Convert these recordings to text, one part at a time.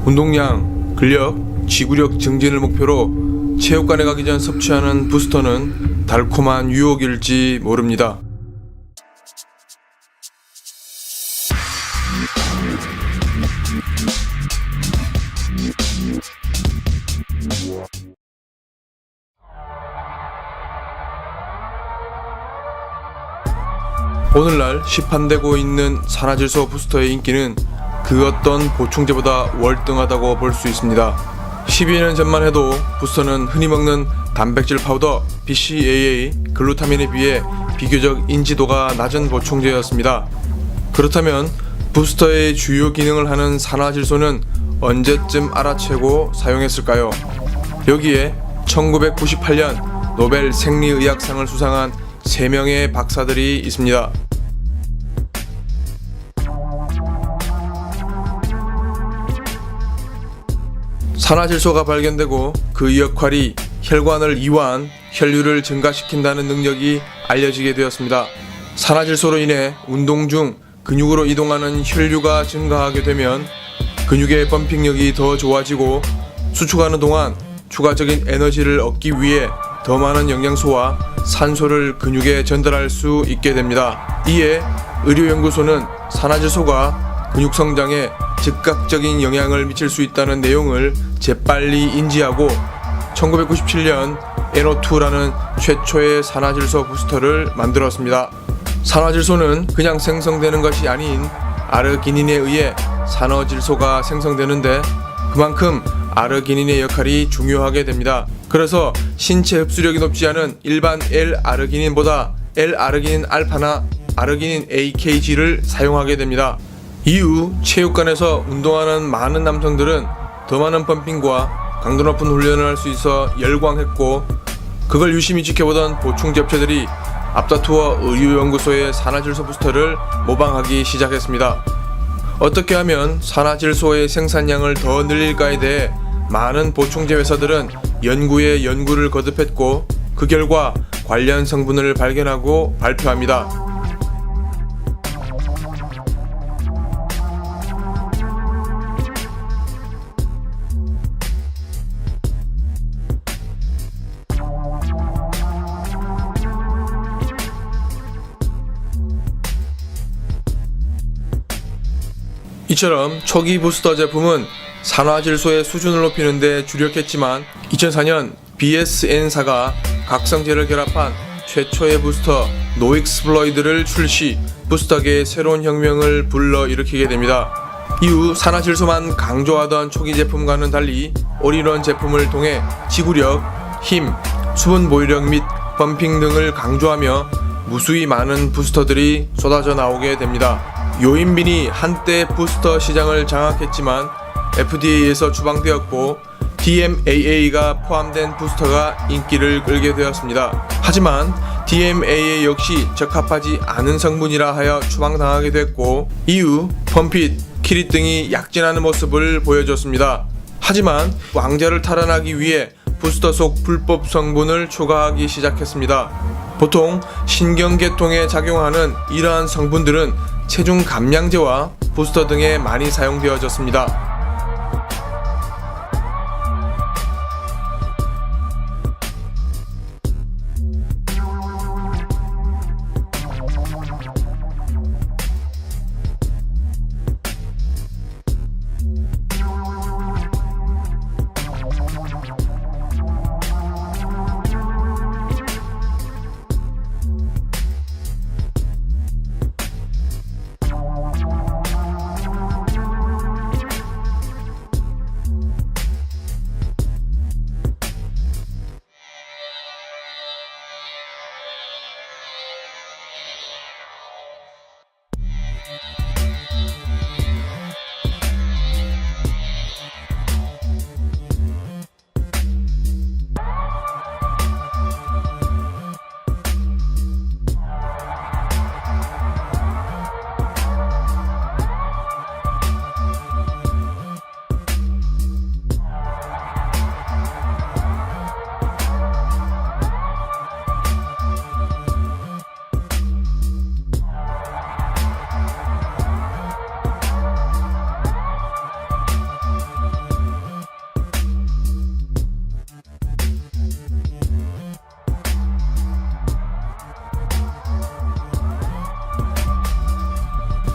운동량, 근력, 지구력 증진을 목표로 체육관에 가기 전 섭취하는 부스터는 달콤한 유혹일지 모릅니다. 오늘날 시판되고 있는 산화질소 부스터의 인기는 그 어떤 보충제보다 월등하다고 볼 수 있습니다. 12년 전만 해도 부스터는 흔히 먹는 단백질 파우더 BCAA, 글루타민에 비해 비교적 인지도가 낮은 보충제였습니다. 그렇다면 부스터의 주요 기능을 하는 산화질소는 언제쯤 알아채고 사용했을까요? 여기에 1998년 노벨 생리의학상을 수상한 3명의 박사들이 있습니다. 산화질소가 발견되고 그 역할이 혈관을 이완, 혈류를 증가시킨다는 능력이 알려지게 되었습니다. 산화질소로 인해 운동 중 근육으로 이동하는 혈류가 증가하게 되면 근육의 펌핑력이 더 좋아지고 수축하는 동안 추가적인 에너지를 얻기 위해 더 많은 영양소와 산소를 근육에 전달할 수 있게 됩니다. 이에 의료연구소는 산화질소가 근육 성장에 즉각적인 영향을 미칠 수 있다는 내용을 재빨리 인지하고 1997년 NO2라는 최초의 산화질소 부스터를 만들었습니다. 산화질소는 그냥 생성되는 것이 아닌 아르기닌에 의해 산화질소가 생성되는데 그만큼 아르기닌의 역할이 중요하게 됩니다. 그래서 신체 흡수력이 높지 않은 일반 L-아르기닌보다 L-아르기닌 알파나 아르기닌 AKG를 사용하게 됩니다. 이후 체육관에서 운동하는 많은 남성들은 더 많은 펌핑과 강도 높은 훈련을 할 수 있어 열광했고 그걸 유심히 지켜보던 보충제 업체들이 앞다투어 의료연구소의 산화질소 부스터를 모방하기 시작했습니다. 어떻게 하면 산화질소의 생산량을 더 늘릴까에 대해 많은 보충제 회사들은 연구에 연구를 거듭했고 그 결과 관련 성분을 발견하고 발표합니다. 이처럼 초기 부스터 제품은 산화질소의 수준을 높이는 데 주력했지만 2004년 BSN사가 각성제를 결합한 최초의 부스터 노익스플로이드를 출시, 부스터계의 새로운 혁명을 불러일으키게 됩니다. 이후 산화질소만 강조하던 초기 제품과는 달리 올인원 제품을 통해 지구력, 힘, 수분 보유력 및 펌핑 등을 강조하며 무수히 많은 부스터들이 쏟아져 나오게 됩니다. 요인빈이 한때 부스터 시장을 장악했지만 FDA에서 추방되었고 DMAA가 포함된 부스터가 인기를 끌게 되었습니다. 하지만 DMAA 역시 적합하지 않은 성분이라 하여 추방당하게 됐고 이후 펌핏, 키릿 등이 약진하는 모습을 보여줬습니다. 하지만 왕좌를 탈환하기 위해 부스터 속 불법 성분을 추가하기 시작했습니다. 보통 신경계통에 작용하는 이러한 성분들은 체중 감량제와 부스터 등에 많이 사용되어졌습니다.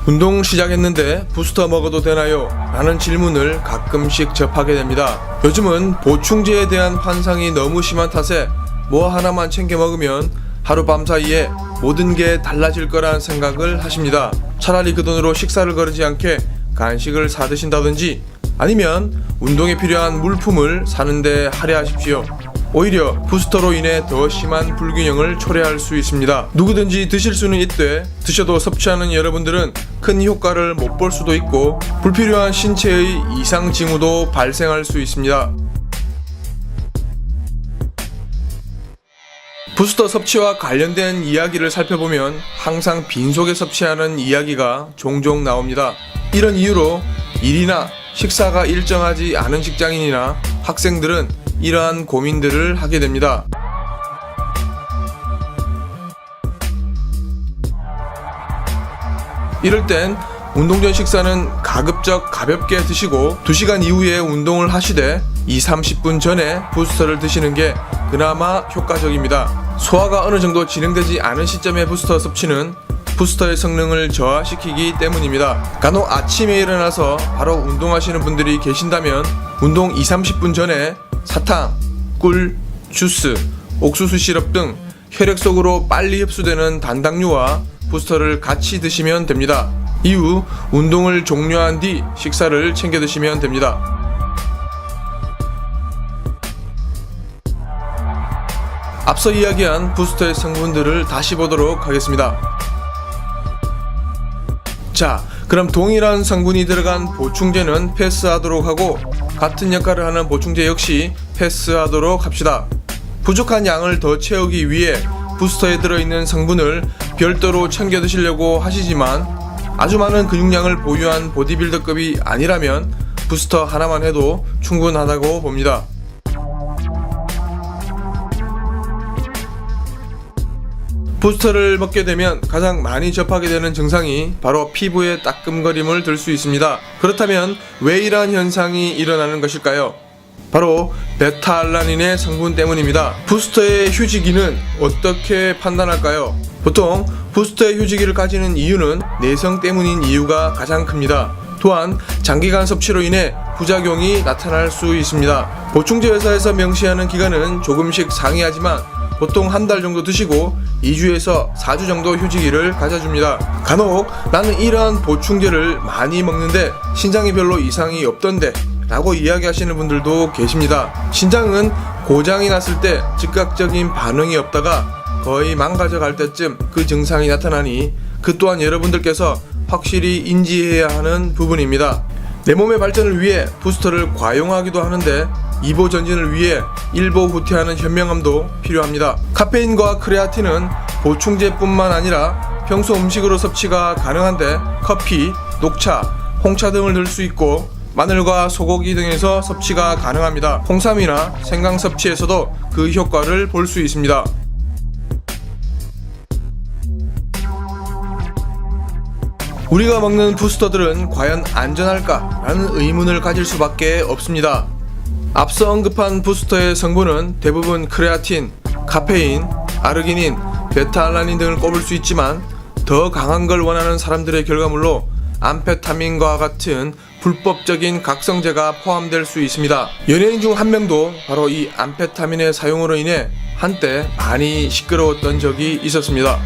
운동 시작했는데 부스터 먹어도 되나요? 라는 질문을 가끔씩 접하게 됩니다. 요즘은 보충제에 대한 환상이 너무 심한 탓에 뭐 하나만 챙겨 먹으면 하룻밤 사이에 모든 게 달라질 거란 생각을 하십니다. 차라리 그 돈으로 식사를 거르지 않게 간식을 사 드신다든지 아니면 운동에 필요한 물품을 사는데 할애하십시오. 오히려 부스터로 인해 더 심한 불균형을 초래할 수 있습니다. 누구든지 드실 수는 있되 드셔도 섭취하는 여러분들은 큰 효과를 못 볼 수도 있고 불필요한 신체의 이상 징후도 발생할 수 있습니다. 부스터 섭취와 관련된 이야기를 살펴보면 항상 빈속에 섭취하는 이야기가 종종 나옵니다. 이런 이유로 일이나 식사가 일정하지 않은 직장인이나 학생들은 이러한 고민들을 하게 됩니다. 이럴 땐 운동 전 식사는 가급적 가볍게 드시고 2시간 이후에 운동을 하시되 20-30분 전에 부스터를 드시는 게 그나마 효과적입니다. 소화가 어느 정도 진행되지 않은 시점의 부스터 섭취는 부스터의 성능을 저하시키기 때문입니다. 간혹 아침에 일어나서 바로 운동하시는 분들이 계신다면 운동 20-30분 전에 사탕, 꿀, 주스, 옥수수 시럽 등 혈액 속으로 빨리 흡수되는 단당류와 부스터를 같이 드시면 됩니다. 이후 운동을 종료한 뒤 식사를 챙겨 드시면 됩니다. 앞서 이야기한 부스터의 성분들을 다시 보도록 하겠습니다. 자, 그럼 동일한 성분이 들어간 보충제는 패스하도록 하고 같은 역할을 하는 보충제 역시 패스하도록 합시다. 부족한 양을 더 채우기 위해 부스터에 들어있는 성분을 별도로 챙겨 드시려고 하시지만 아주 많은 근육량을 보유한 보디빌더급이 아니라면 부스터 하나만 해도 충분하다고 봅니다. 부스터를 먹게 되면 가장 많이 접하게 되는 증상이 바로 피부의 따끔거림을 들 수 있습니다. 그렇다면 왜 이러한 현상이 일어나는 것일까요? 바로 베타알라닌의 성분 때문입니다. 부스터의 휴지기는 어떻게 판단할까요? 보통 부스터의 휴지기를 가지는 이유는 내성 때문인 이유가 가장 큽니다. 또한 장기간 섭취로 인해 부작용이 나타날 수 있습니다. 보충제 회사에서 명시하는 기간은 조금씩 상이하지만 보통 한 달 정도 드시고 2주에서 4주 정도 휴지기를 가져줍니다. 간혹 나는 이러한 보충제를 많이 먹는데 신장이 별로 이상이 없던데 라고 이야기하시는 분들도 계십니다. 신장은 고장이 났을 때 즉각적인 반응이 없다가 거의 망가져 갈 때쯤 그 증상이 나타나니 그 또한 여러분들께서 확실히 인지해야 하는 부분입니다. 내 몸의 발전을 위해 부스터를 과용하기도 하는데 2보 전진을 위해 1보 후퇴하는 현명함도 필요합니다. 카페인과 크레아틴은 보충제뿐만 아니라 평소 음식으로 섭취가 가능한데 커피, 녹차, 홍차 등을 넣을 수 있고 마늘과 소고기 등에서 섭취가 가능합니다. 홍삼이나 생강 섭취에서도 그 효과를 볼 수 있습니다. 우리가 먹는 부스터들은 과연 안전할까? 라는 의문을 가질 수밖에 없습니다. 앞서 언급한 부스터의 성분은 대부분 크레아틴, 카페인, 아르기닌, 베타알라닌 등을 꼽을 수 있지만 더 강한 걸 원하는 사람들의 결과물로 암페타민과 같은 불법적인 각성제가 포함될 수 있습니다. 연예인 중 한 명도 바로 이 암페타민의 사용으로 인해 한때 많이 시끄러웠던 적이 있었습니다.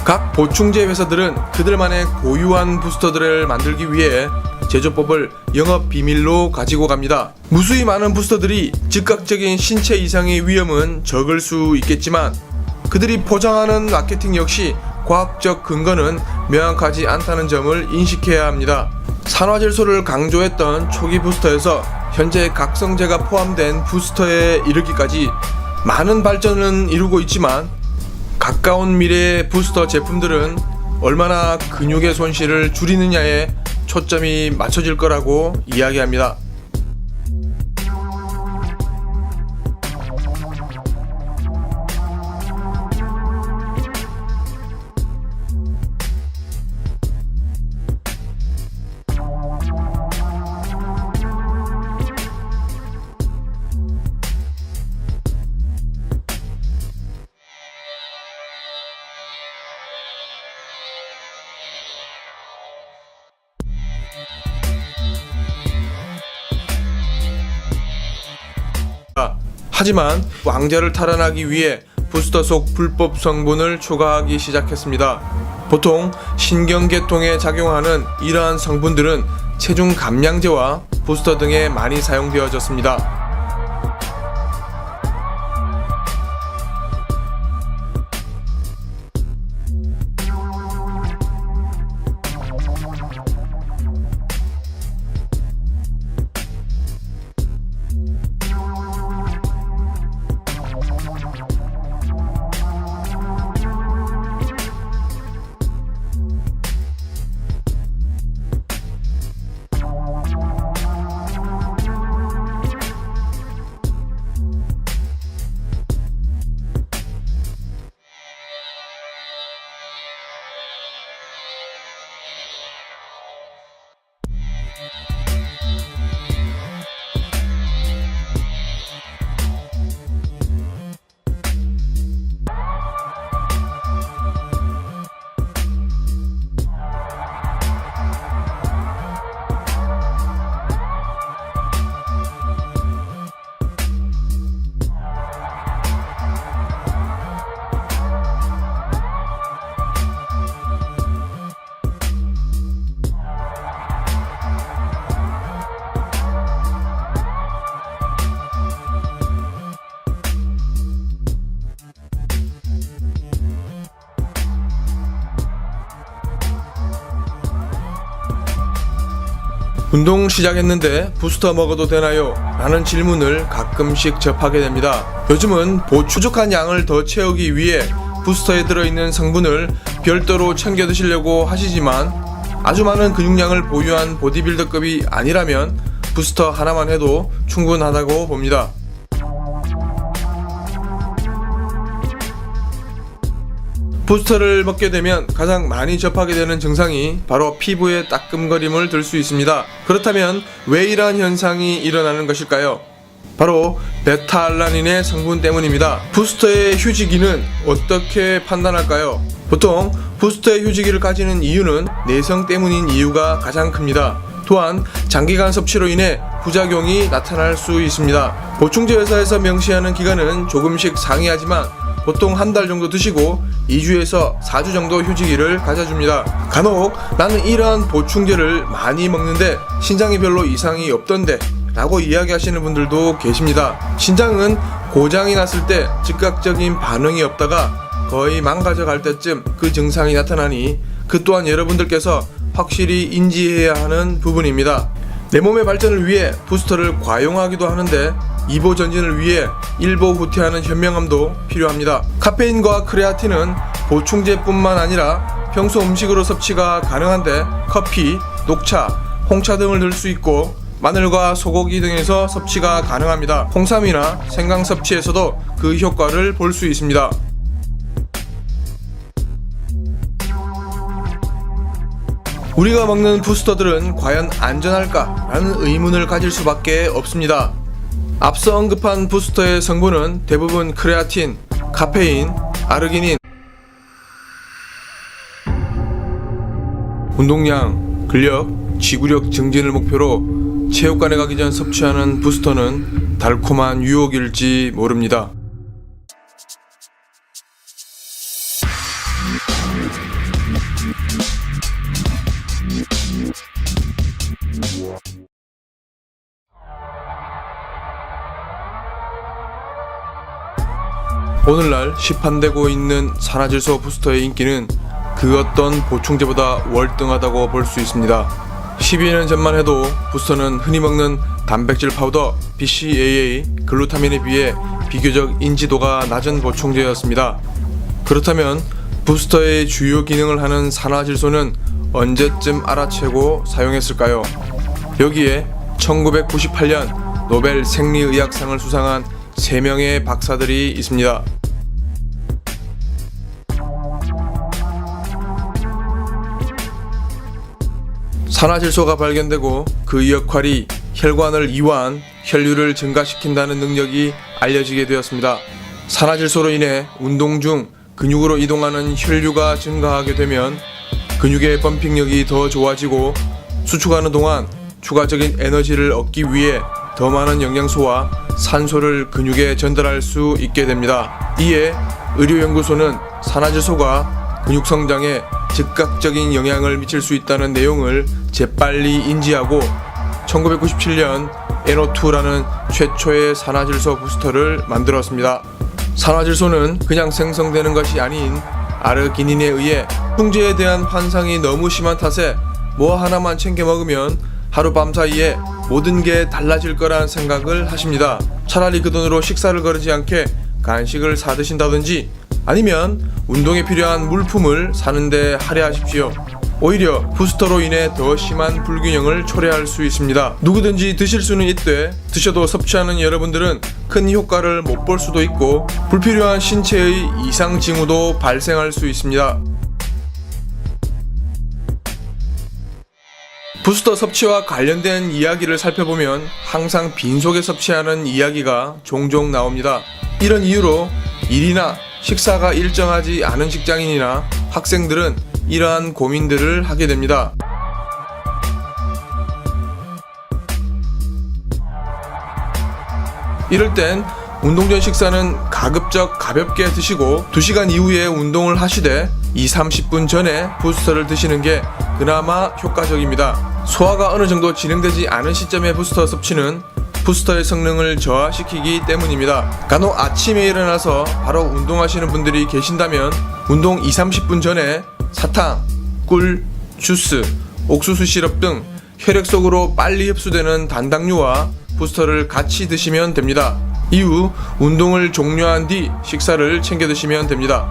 각 보충제 회사들은 그들만의 고유한 부스터들을 만들기 위해 제조법을 영업 비밀로 가지고 갑니다. 무수히 많은 부스터들이 즉각적인 신체 이상의 위험은 적을 수 있겠지만 그들이 포장하는 마케팅 역시 과학적 근거는 명확하지 않다는 점을 인식해야 합니다. 산화질소를 강조했던 초기 부스터에서 현재 각성제가 포함된 부스터에 이르기까지 많은 발전은 이루고 있지만 가까운 미래의 부스터 제품들은 얼마나 근육의 손실을 줄이느냐에 초점이 맞춰질 거라고 이야기합니다. 하지만 왕자를 탈환하기 위해 부스터 속 불법 성분을 초과하기 시작했습니다. 보통 신경계통에 작용하는 이러한 성분들은 체중 감량제와 부스터 등에 많이 사용되어졌습니다. 운동 시작했는데 부스터 먹어도 되나요? 라는 질문을 가끔씩 접하게 됩니다. 요즘은 부족한 양을 더 채우기 위해 부스터에 들어있는 성분을 별도로 챙겨 드시려고 하시지만 아주 많은 근육량을 보유한 보디빌더급이 아니라면 부스터 하나만 해도 충분하다고 봅니다. 부스터를 먹게 되면 가장 많이 접하게 되는 증상이 바로 피부의 따끔거림을 들 수 있습니다. 그렇다면 왜 이러한 현상이 일어나는 것일까요? 바로 베타알라닌의 성분 때문입니다. 부스터의 휴지기는 어떻게 판단할까요? 보통 부스터의 휴지기를 가지는 이유는 내성 때문인 이유가 가장 큽니다. 또한 장기간 섭취로 인해 부작용이 나타날 수 있습니다. 보충제 회사에서 명시하는 기간은 조금씩 상이하지만 보통 한 달 정도 드시고 2주에서 4주 정도 휴지기를 가져줍니다. 간혹 나는 이러한 보충제를 많이 먹는데 신장이 별로 이상이 없던데 라고 이야기하시는 분들도 계십니다. 신장은 고장이 났을 때 즉각적인 반응이 없다가 거의 망가져 갈 때쯤 그 증상이 나타나니 그 또한 여러분들께서 확실히 인지해야 하는 부분입니다. 내 몸의 발전을 위해 부스터를 과용하기도 하는데 2보 전진을 위해 1보 후퇴하는 현명함도 필요합니다. 카페인과 크레아틴은 보충제뿐만 아니라 평소 음식으로 섭취가 가능한데 커피, 녹차, 홍차 등을 들 수 있고 마늘과 소고기 등에서 섭취가 가능합니다. 홍삼이나 생강 섭취에서도 그 효과를 볼 수 있습니다. 우리가 먹는 부스터들은 과연 안전할까? 라는 의문을 가질 수밖에 없습니다. 앞서 언급한 부스터의 성분은 대부분 크레아틴, 카페인, 아르기닌, 운동량, 근력, 지구력 증진을 목표로 체육관에 가기 전 섭취하는 부스터는 달콤한 유혹일지 모릅니다. 오늘날 시판되고 있는 산화질소 부스터의 인기는 그 어떤 보충제보다 월등하다고 볼 수 있습니다. 12년 전만 해도 부스터는 흔히 먹는 단백질 파우더, BCAA, 글루타민에 비해 비교적 인지도가 낮은 보충제였습니다. 그렇다면 부스터의 주요 기능을 하는 산화질소는 언제쯤 알아채고 사용했을까요? 여기에 1998년 노벨 생리의학상을 수상한 3명의 박사들이 있습니다. 산화질소가 발견되고 그 역할이 혈관을 이완, 혈류를 증가시킨다는 능력이 알려지게 되었습니다. 산화질소로 인해 운동 중 근육으로 이동하는 혈류가 증가하게 되면 근육의 펌핑력이 더 좋아지고 수축하는 동안 추가적인 에너지를 얻기 위해 더 많은 영양소와 산소를 근육에 전달할 수 있게 됩니다. 이에 의료연구소는 산화질소가 근육 성장에 즉각적인 영향을 미칠 수 있다는 내용을 재빨리 인지하고 1997년 NO2라는 최초의 산화질소 부스터를 만들었습니다. 산화질소는 그냥 생성되는 것이 아닌 아르기닌에 의해 충제에 대한 환상이 너무 심한 탓에 뭐 하나만 챙겨 먹으면 하룻밤 사이에 모든 게 달라질 거란 생각을 하십니다. 차라리 그 돈으로 식사를 거르지 않게 간식을 사 드신다든지 아니면 운동에 필요한 물품을 사는데 할애하십시오. 오히려 부스터로 인해 더 심한 불균형을 초래할 수 있습니다. 누구든지 드실 수는 있되 드셔도 섭취하는 여러분들은 큰 효과를 못 볼 수도 있고 불필요한 신체의 이상 징후도 발생할 수 있습니다. 부스터 섭취와 관련된 이야기를 살펴보면 항상 빈속에 섭취하는 이야기가 종종 나옵니다. 이런 이유로 일이나 식사가 일정하지 않은 직장인이나 학생들은 이러한 고민들을 하게 됩니다. 이럴 땐 운동 전 식사는 가급적 가볍게 드시고 2시간 이후에 운동을 하시되 20-30분 전에 부스터를 드시는 게 그나마 효과적입니다. 소화가 어느 정도 진행되지 않은 시점의 부스터 섭취는 부스터의 성능을 저하시키기 때문입니다. 간혹 아침에 일어나서 바로 운동하시는 분들이 계신다면 운동 20-30분 전에 사탕, 꿀, 주스, 옥수수 시럽 등 혈액 속으로 빨리 흡수되는 단당류와 부스터를 같이 드시면 됩니다. 이후 운동을 종료한 뒤 식사를 챙겨 드시면 됩니다.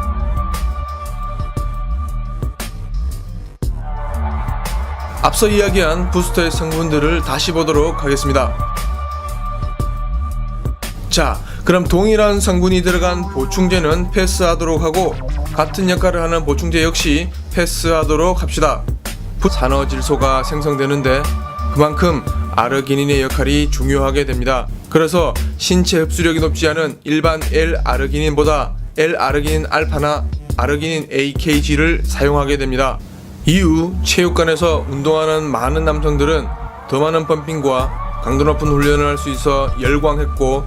앞서 이야기한 부스터의 성분들을 다시 보도록 하겠습니다. 자, 그럼 동일한 성분이 들어간 보충제는 패스하도록 하고 같은 역할을 하는 보충제 역시 패스하도록 합시다. 산화질소가 생성되는데 그만큼 아르기닌의 역할이 중요하게 됩니다. 그래서 신체 흡수력이 높지 않은 일반 L-아르기닌보다 L-아르기닌 알파나 아르기닌 AKG를 사용하게 됩니다. 이후 체육관에서 운동하는 많은 남성들은 더 많은 펌핑과 강도 높은 훈련을 할 수 있어 열광했고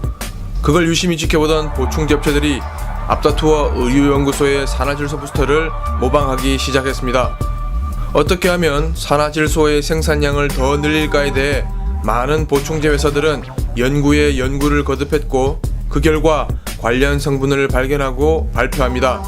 그걸 유심히 지켜보던 보충제 업체들이 앞다투어 의료연구소의 산화질소 부스터를 모방하기 시작했습니다. 어떻게 하면 산화질소의 생산량을 더 늘릴까에 대해 많은 보충제 회사들은 연구에 연구를 거듭했고 그 결과 관련 성분을 발견하고 발표합니다.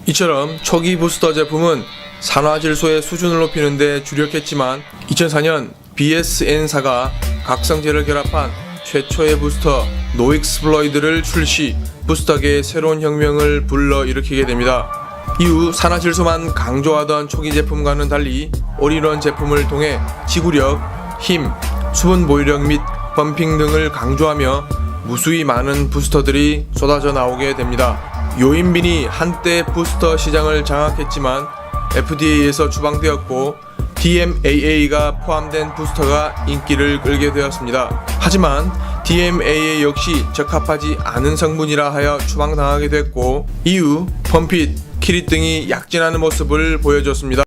이처럼 초기 부스터 제품은 산화질소의 수준을 높이는 데 주력했지만 2004년 BSN사가 각성제를 결합한 최초의 부스터 노익스플로이드를 출시, 부스터계의 새로운 혁명을 불러일으키게 됩니다. 이후 산화질소만 강조하던 초기 제품과는 달리 올인원 제품을 통해 지구력, 힘, 수분 보유력 및 펌핑 등을 강조하며 무수히 많은 부스터들이 쏟아져 나오게 됩니다. 요인빈이 한때 부스터 시장을 장악했지만 FDA에서 추방되었고 DMAA가 포함된 부스터가 인기를 끌게 되었습니다. 하지만 DMAA 역시 적합하지 않은 성분이라 하여 추방당하게 됐고 이후 펌핏, 키릿 등이 약진하는 모습을 보여줬습니다.